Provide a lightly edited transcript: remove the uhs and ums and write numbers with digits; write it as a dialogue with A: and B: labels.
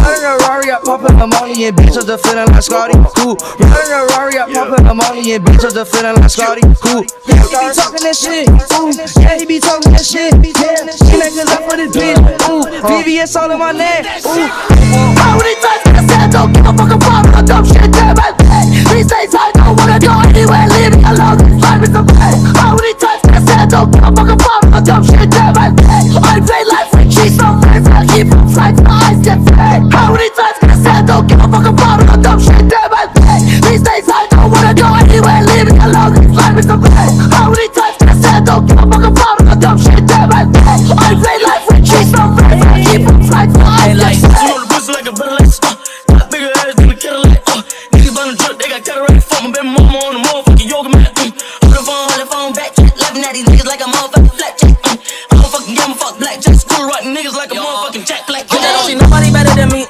A: Riding a Rari, I poppin' the money and bitches are feeling like Scotty. Ooh, riding a Rari, I poppin' the money and bitches are feeling like Scotty. Ooh, yeah, he be talking that shit. Ooh, yeah, he be talking that shit. Yeah, she like cause I for this bitch. Ooh, VVS all in my neck. Ooh,
B: how many times can I say I don't give a fuck about all the dumb shit that I say? These days I don't wanna go anywhere, leave me alone, this life is a play. How many times can I say I don't give a fuck about all the dumb shit that I say? I play life with cheese, no face, I keep on flights, my eyes get fake. How many times can I say I don't give a fuck about all the dumb shit that I say? These days I don't wanna go anywhere, leave me alone, this life is a play. How many times can I say I don't give a fuck about all the dumb shit that I say? I play life with cheese, no face, I keep on flights, my eyes get fake.
C: Like a better lights, got bigger ass than a Cadillac, niggas by the truck, they got cataract. Fuck my baby mama on the motherfucking yoga mat, hold the phone, back check. Laughing at these niggas like a motherfucking flat check, I don't fucking give a fuck black jack. School rock niggas like a motherfucking Jack Black. I don't see nobody better than me,